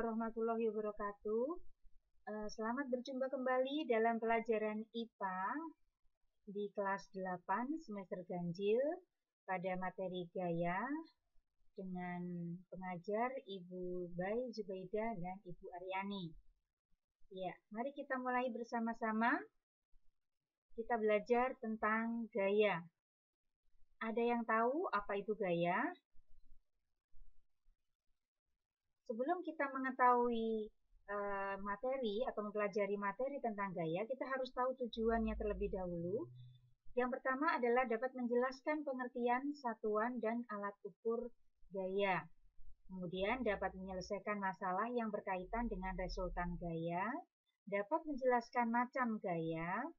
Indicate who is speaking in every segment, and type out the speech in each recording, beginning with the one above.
Speaker 1: warahmatullahi wabarakatuh. Selamat berjumpa kembali dalam pelajaran IPA di kelas 8 semester ganjil pada materi gaya dengan pengajar Ibu Bai Zubaida dan Ibu Aryani. Ya, mari kita mulai bersama-sama. Kita belajar tentang gaya. Ada yang tahu apa itu gaya? Sebelum kita mengetahui materi atau mempelajari materi tentang gaya, kita harus tahu tujuannya terlebih dahulu. Yang pertama adalah dapat menjelaskan pengertian satuan dan alat ukur gaya. Kemudian dapat menyelesaikan masalah yang berkaitan dengan resultan gaya, dapat menjelaskan macam gaya,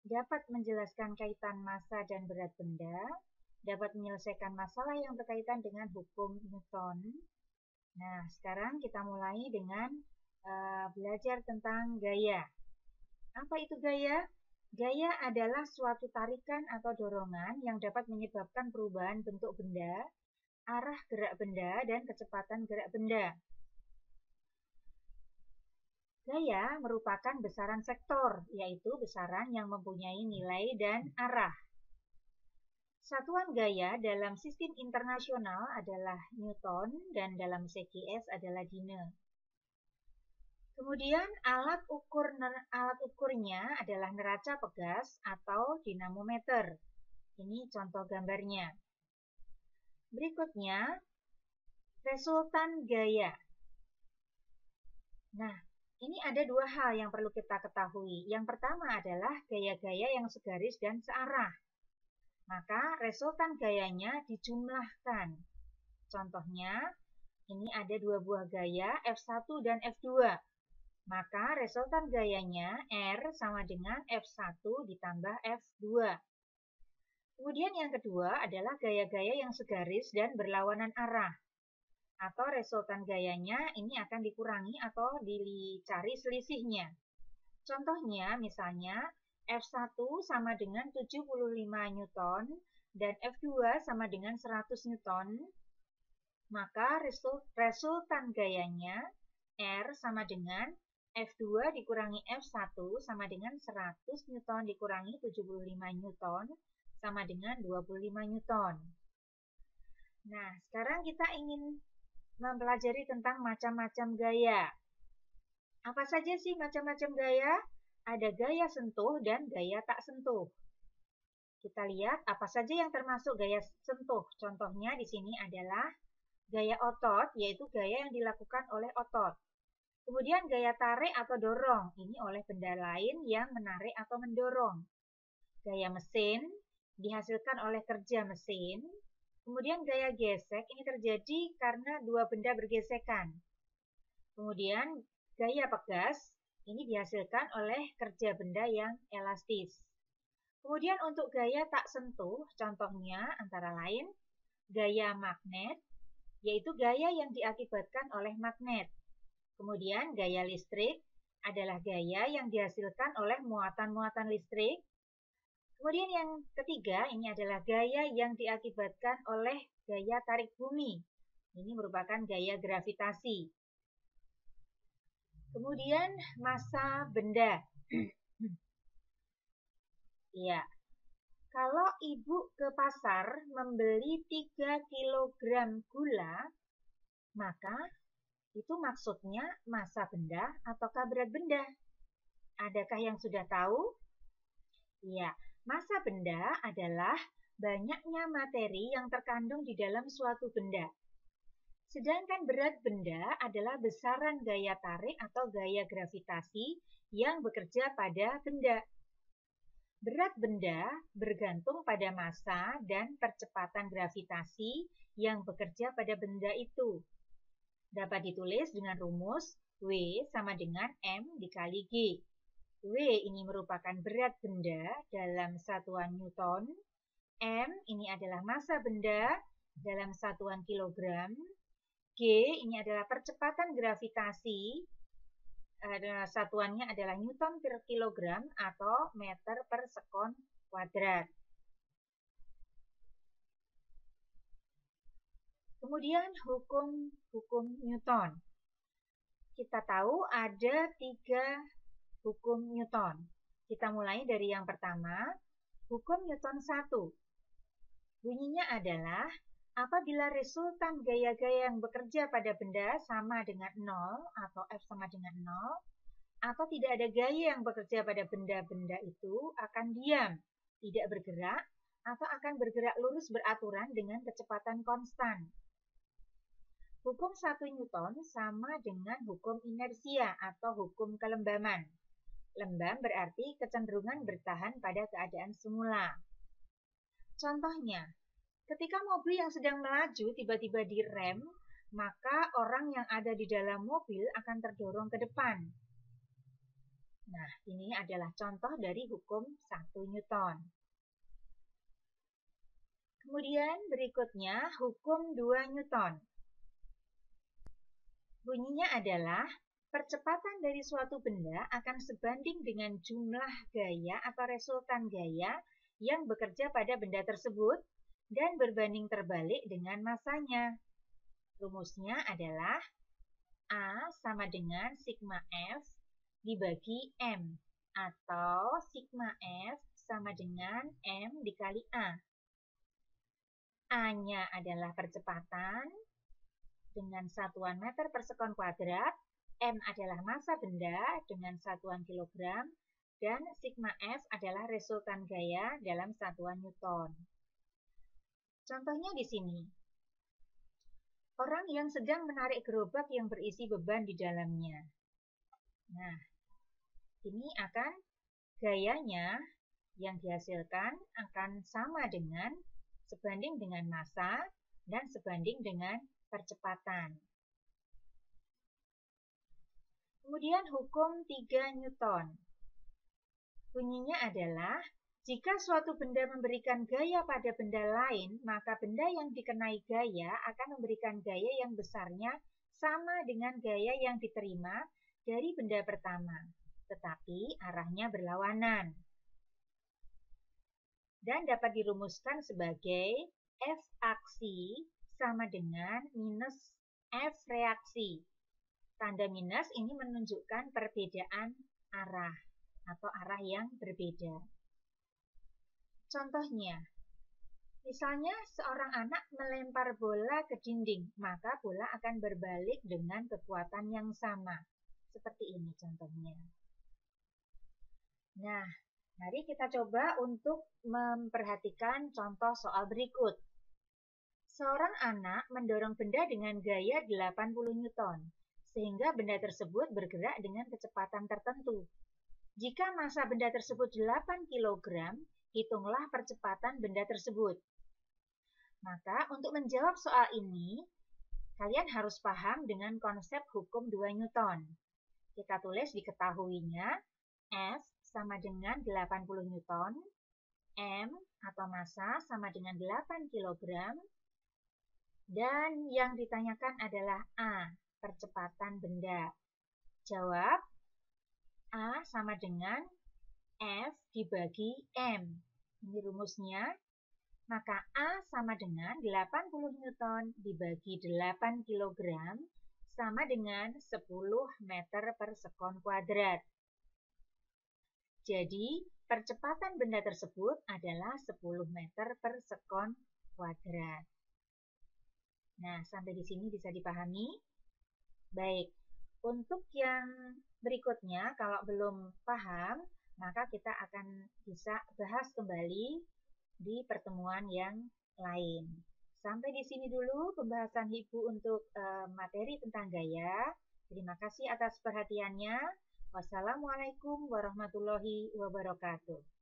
Speaker 1: dapat menjelaskan kaitan massa dan berat benda, dapat menyelesaikan masalah yang berkaitan dengan hukum Newton. Nah, sekarang kita mulai dengan belajar tentang gaya. Apa itu gaya? Gaya adalah suatu tarikan atau dorongan yang dapat menyebabkan perubahan bentuk benda, arah gerak benda, dan kecepatan gerak benda. Gaya merupakan besaran sektor, yaitu besaran yang mempunyai nilai dan arah. Satuan gaya dalam sistem internasional adalah Newton dan dalam CGS adalah Dine. Kemudian alat ukurnya adalah neraca pegas atau dinamometer. Ini contoh gambarnya. Berikutnya, resultan gaya. Nah, ini ada dua hal yang perlu kita ketahui. Yang pertama adalah gaya-gaya yang segaris dan searah. Maka resultan gayanya dijumlahkan. Contohnya, ini ada dua buah gaya, F1 dan F2. Maka resultan gayanya R sama dengan F1 ditambah F2. Kemudian yang kedua adalah gaya-gaya yang segaris dan berlawanan arah. Atau resultan gayanya ini akan dikurangi atau dicari selisihnya. Contohnya misalnya, F1 sama dengan 75 Newton dan F2 sama dengan 100 Newton, maka resultan gayanya R sama dengan F2 dikurangi F1 sama dengan 100 Newton dikurangi 75 Newton sama dengan 25 Newton. Nah, sekarang kita ingin mempelajari tentang macam-macam gaya. Apa saja sih macam-macam gaya? Ada gaya sentuh dan gaya tak sentuh. Kita lihat apa saja yang termasuk gaya sentuh. Contohnya di sini adalah gaya otot, yaitu gaya yang dilakukan oleh otot. Kemudian gaya tarik atau dorong, ini oleh benda lain yang menarik atau mendorong. Gaya mesin, dihasilkan oleh kerja mesin. Kemudian gaya gesek, ini terjadi karena dua benda bergesekan. Kemudian gaya pegas, ini dihasilkan oleh kerja benda yang elastis. Kemudian untuk gaya tak sentuh, contohnya antara lain gaya magnet, yaitu gaya yang diakibatkan oleh magnet. Kemudian gaya listrik adalah gaya yang dihasilkan oleh muatan-muatan listrik. Kemudian yang ketiga, ini adalah gaya yang diakibatkan oleh gaya tarik bumi. Ini merupakan gaya gravitasi. Kemudian massa benda. Ya, kalau ibu ke pasar membeli 3 kg gula, maka itu maksudnya massa benda ataukah berat benda? Adakah yang sudah tahu? Ya, massa benda adalah banyaknya materi yang terkandung di dalam suatu benda. Sedangkan berat benda adalah besaran gaya tarik atau gaya gravitasi yang bekerja pada benda. Berat benda bergantung pada massa dan percepatan gravitasi yang bekerja pada benda itu. Dapat ditulis dengan rumus W sama dengan M dikali G. W ini merupakan berat benda dalam satuan Newton. M ini adalah massa benda dalam satuan kilogram. G ini adalah percepatan gravitasi, satuannya adalah Newton per kilogram atau meter per sekon kuadrat. Kemudian hukum Newton. kita tahu ada 3 hukum Newton. Kita mulai dari yang pertama, hukum Newton 1. Bunyinya adalah, apabila resultan gaya-gaya yang bekerja pada benda sama dengan 0 atau F sama dengan 0, atau tidak ada gaya yang bekerja pada benda-benda itu akan diam, tidak bergerak, atau akan bergerak lurus beraturan dengan kecepatan konstan. Hukum 1 Newton sama dengan hukum inersia atau hukum kelembaman. Lembam berarti kecenderungan bertahan pada keadaan semula. Contohnya, ketika mobil yang sedang melaju tiba-tiba direm, maka orang yang ada di dalam mobil akan terdorong ke depan. Nah, ini adalah contoh dari hukum 1 Newton. Kemudian berikutnya hukum 2 Newton. Bunyinya adalah, percepatan dari suatu benda akan sebanding dengan jumlah gaya atau resultan gaya yang bekerja pada benda tersebut dan berbanding terbalik dengan masanya. Rumusnya adalah A sama dengan sigma F dibagi M, atau sigma F sama dengan M dikali A. A-nya adalah percepatan dengan satuan meter per sekon kuadrat, M adalah massa benda dengan satuan kilogram, dan sigma F adalah resultan gaya dalam satuan Newton. Contohnya di sini. Orang yang sedang menarik gerobak yang berisi beban di dalamnya. Nah, ini akan gayanya yang dihasilkan akan sama dengan sebanding dengan massa dan sebanding dengan percepatan. Kemudian hukum 3 Newton. Bunyinya adalah, jika suatu benda memberikan gaya pada benda lain, maka benda yang dikenai gaya akan memberikan gaya yang besarnya sama dengan gaya yang diterima dari benda pertama, tetapi arahnya berlawanan. Dan dapat dirumuskan sebagai F aksi sama dengan minus F reaksi. Tanda minus ini menunjukkan perbedaan arah atau arah yang berbeda. Contohnya, misalnya seorang anak melempar bola ke dinding, maka bola akan berbalik dengan kekuatan yang sama. Seperti ini contohnya. Nah, mari kita coba untuk memperhatikan contoh soal berikut. Seorang anak mendorong benda dengan gaya 80 Newton, sehingga benda tersebut bergerak dengan kecepatan tertentu. Jika massa benda tersebut 8 kg, hitunglah percepatan benda tersebut. Maka untuk menjawab soal ini, kalian harus paham dengan konsep hukum 2 Newton. Kita tulis diketahuinya, F sama dengan 80 Newton, M atau massa sama dengan 8 kg, dan yang ditanyakan adalah A, percepatan benda. Jawab, A sama dengan F dibagi M. Ini rumusnya. Maka A sama dengan 80 Newton dibagi 8 kg sama dengan 10 meter per sekon kuadrat. Jadi, percepatan benda tersebut adalah 10 meter per sekon kuadrat. Nah, sampai di sini bisa dipahami? Baik, untuk yang berikutnya, kalau belum paham, maka kita akan bisa bahas kembali di pertemuan yang lain. Sampai di sini dulu pembahasan Ibu untuk materi tentang gaya. Terima kasih atas perhatiannya. Wassalamualaikum warahmatullahi wabarakatuh.